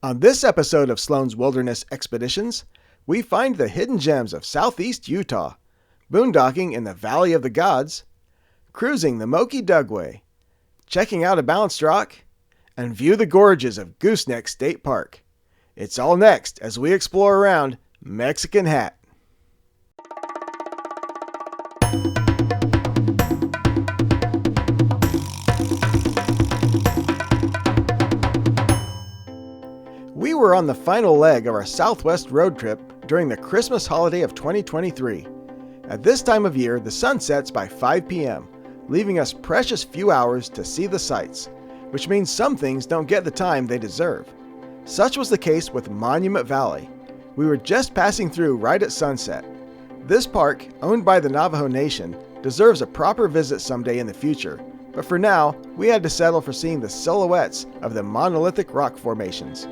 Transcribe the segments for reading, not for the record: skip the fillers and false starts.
On this episode of Sloan's Wilderness Expeditions, we find the hidden gems of southeast Utah, boondocking in the Valley of the Gods, cruising the Moki Dugway, checking out a balanced rock, and view the gorges of Goosenecks State Park. It's all next as we explore around Mexican Hat. We were on the final leg of our Southwest road trip during the Christmas holiday of 2023. At this time of year, the sun sets by 5 p.m., leaving us precious few hours to see the sights, which means some things don't get the time they deserve. Such was the case with Monument Valley. We were just passing through right at sunset. This park, owned by the Navajo Nation, deserves a proper visit someday in the future, but for now, we had to settle for seeing the silhouettes of the monolithic rock formations.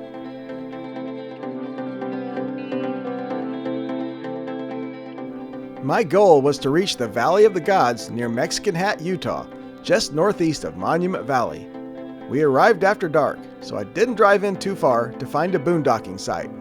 My goal was to reach the Valley of the Gods near Mexican Hat, Utah, just northeast of Monument Valley. We arrived after dark, so I didn't drive in too far to find a boondocking site.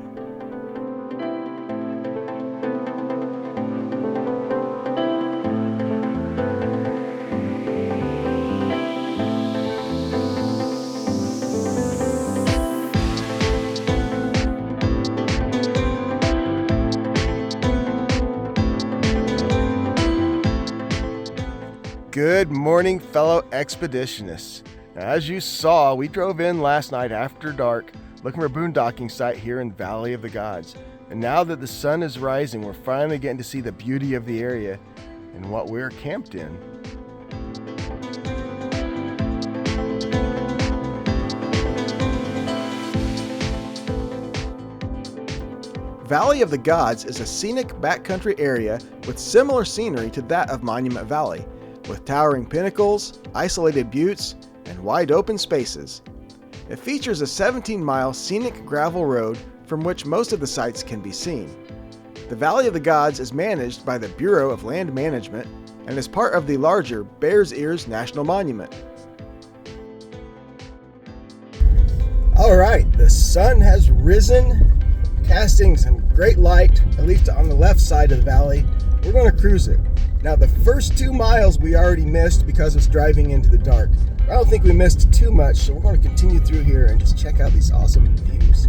Good morning, fellow expeditionists. Now, as you saw, we drove in last night after dark looking for a boondocking site here in Valley of the Gods. And now that the sun is rising, we're finally getting to see the beauty of the area and what we're camped in. Valley of the Gods is a scenic backcountry area with similar scenery to that of Monument Valley, with towering pinnacles, isolated buttes, and wide open spaces. It features a 17-mile scenic gravel road from which most of the sights can be seen. The Valley of the Gods is managed by the Bureau of Land Management and is part of the larger Bears Ears National Monument. Alright, the sun has risen, casting some great light, at least on the left side of the valley. We're going to cruise it. Now, the first 2 miles we already missed because it's driving into the dark. I don't think we missed too much, so we're going to continue through here and just check out these awesome views.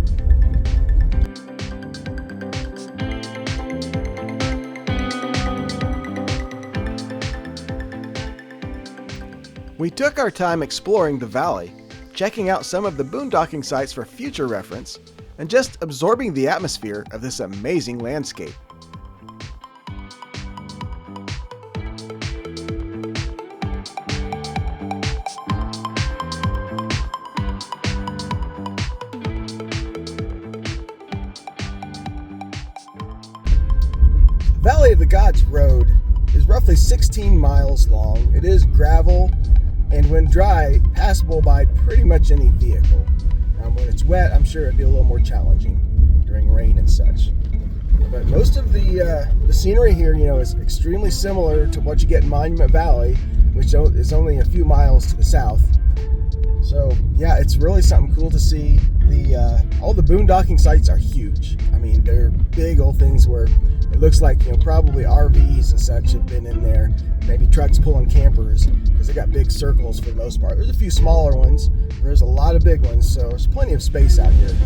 We took our time exploring the valley, checking out some of the boondocking sites for future reference, and just absorbing the atmosphere of this amazing landscape. Valley of the Gods Road is roughly 16 miles long. It is gravel, and when dry, passable by pretty much any vehicle. When it's wet, I'm sure it'd be a little more challenging during rain and such. But most of the scenery here, is extremely similar to what you get in Monument Valley, which is only a few miles to the south. So yeah, it's really something cool to see. All the boondocking sites are huge. I mean, they're big old things where it looks like, probably RVs and such have been in there. Maybe trucks pulling campers, because they got big circles for the most part. There's a few smaller ones. There's a lot of big ones, so there's plenty of space out here.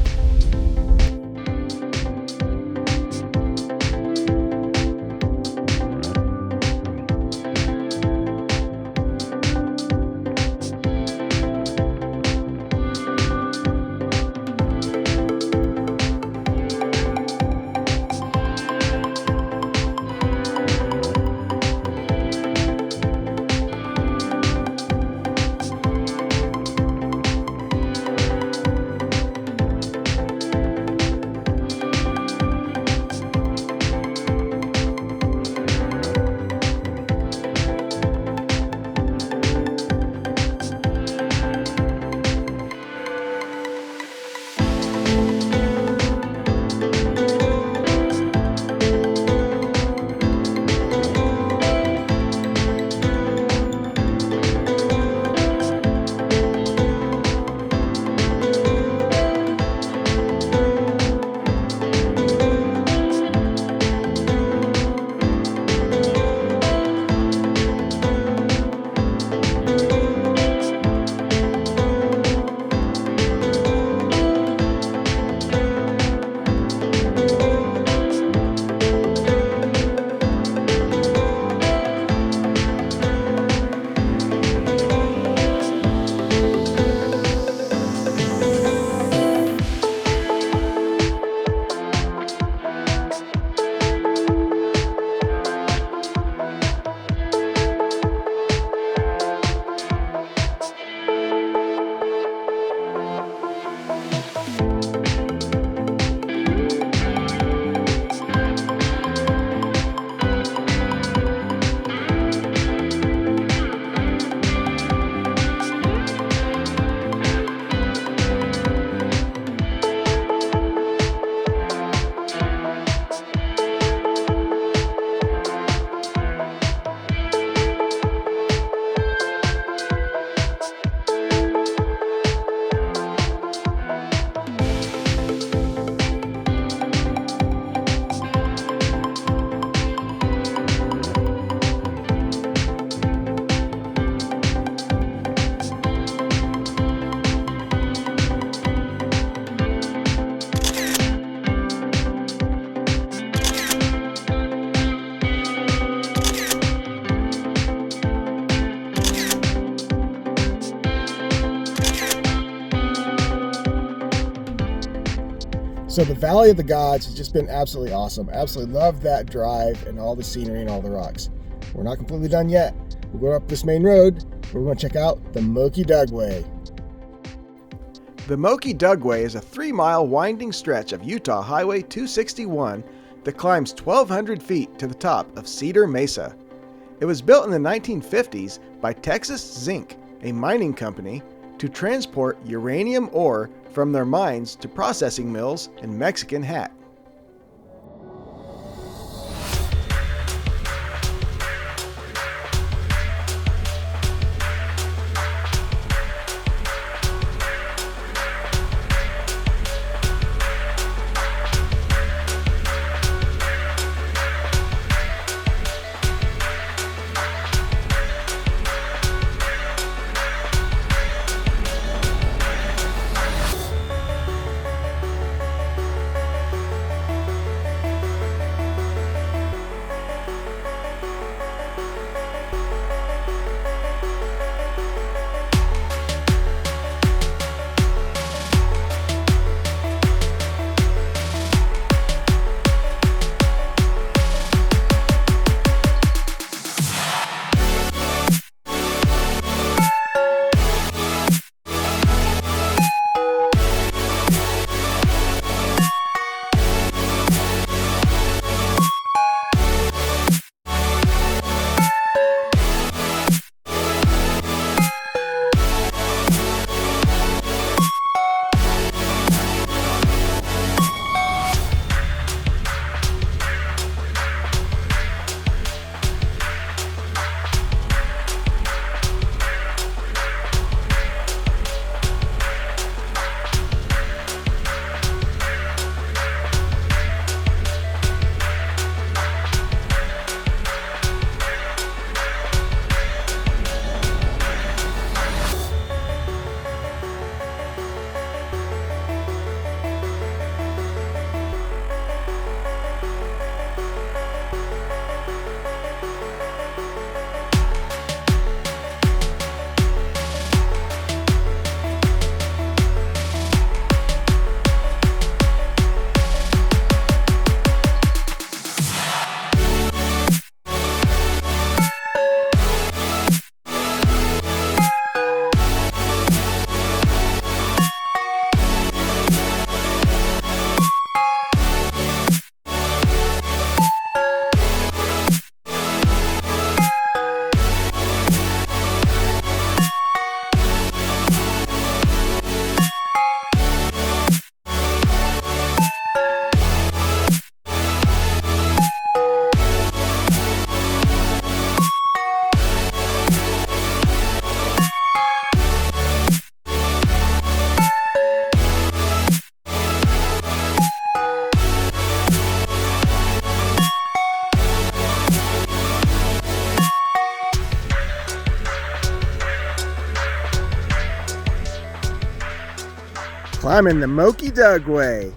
So the Valley of the Gods has just been absolutely awesome. Absolutely love that drive and all the scenery and all the rocks. We're not completely done yet. We're going up this main road. We're going to check out the Moki Dugway. The Moki Dugway is a 3-mile winding stretch of Utah Highway 261 that climbs 1,200 feet to the top of Cedar Mesa. It was built in the 1950s by Texas Zinc, a mining company, to transport uranium ore from their mines to processing mills in Mexican Hat. Climbing the Moki Dugway.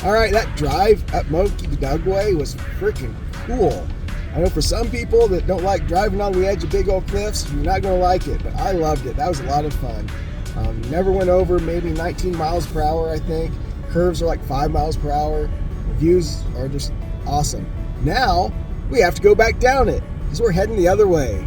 All right, that drive up Moki Dugway was freaking cool. I know for some people that don't like driving on the edge of big old cliffs, you're not going to like it, but I loved it. That was a lot of fun. Never went over maybe 19 miles per hour, I think. Curves are like 5 miles per hour. The views are just awesome. Now we have to go back down it because we're heading the other way.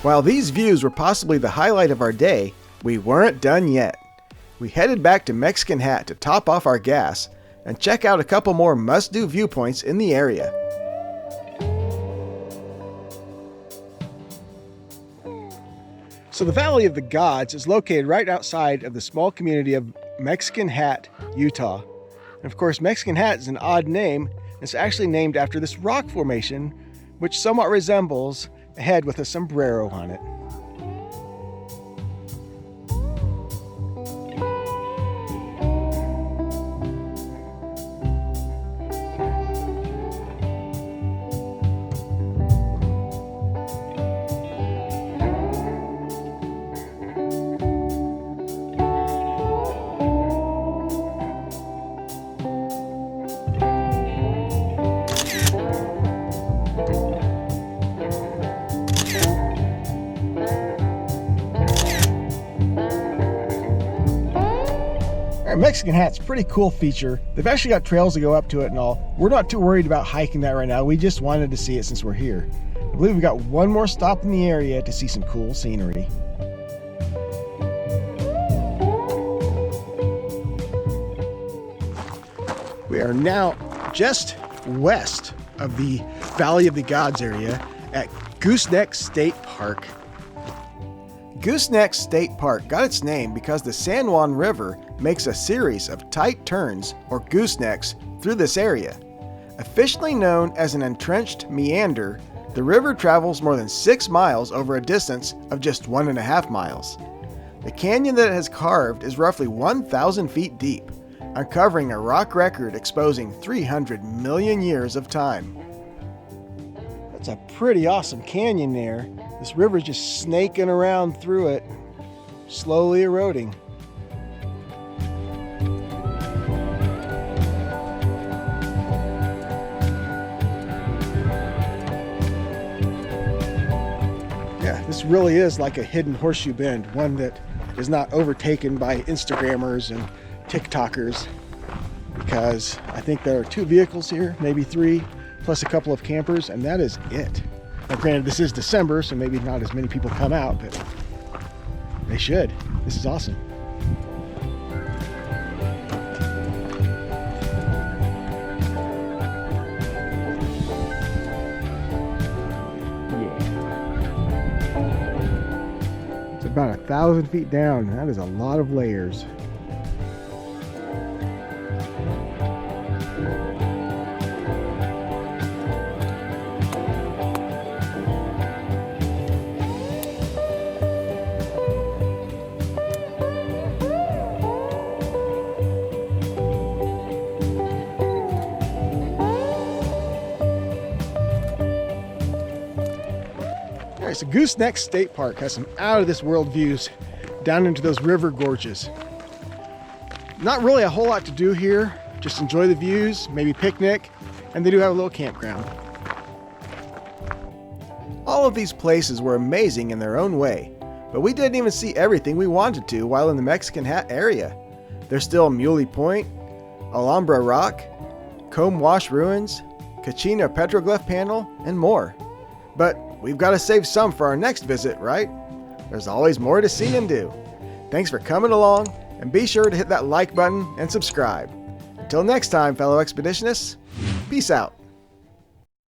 While these views were possibly the highlight of our day, we weren't done yet. We headed back to Mexican Hat to top off our gas and check out a couple more must-do viewpoints in the area. So the Valley of the Gods is located right outside of the small community of Mexican Hat, Utah. And of course, Mexican Hat is an odd name. It's actually named after this rock formation, which somewhat resembles a head with a sombrero on it. Mexican Hat's a pretty cool feature. They've actually got trails to go up to it and all. We're not too worried about hiking that right now. We just wanted to see it since we're here. I believe we've got one more stop in the area to see some cool scenery. We are now just west of the Valley of the Gods area at Goosenecks State Park. Goosenecks State Park got its name because the San Juan River makes a series of tight turns, or goosenecks, through this area. Officially known as an entrenched meander, the river travels more than 6 miles over a distance of just 1.5 miles. The canyon that it has carved is roughly 1,000 feet deep, uncovering a rock record exposing 300 million years of time. That's a pretty awesome canyon there. This river's just snaking around through it, slowly eroding. Yeah, this really is like a hidden horseshoe bend, one that is not overtaken by Instagrammers and TikTokers, because I think there are 2 vehicles here, maybe 3, plus a couple of campers, and that is it. Now, granted, this is December, so maybe not as many people come out, but they should. This is awesome. It's about 1,000 feet down. That is a lot of layers. So Goosenecks State Park has some out of this world views down into those river gorges. Not really a whole lot to do here, just enjoy the views, maybe picnic, and they do have a little campground. All of these places were amazing in their own way, but we didn't even see everything we wanted to while in the Mexican Hat area. There's still Muley Point, Alhambra Rock, Comb Wash Ruins, Kachina Petroglyph Panel, and more. But we've got to save some for our next visit, right? there's always more to see and do. Thanks for coming along, and be sure to hit that like button and subscribe. Until next time, fellow expeditionists, peace out.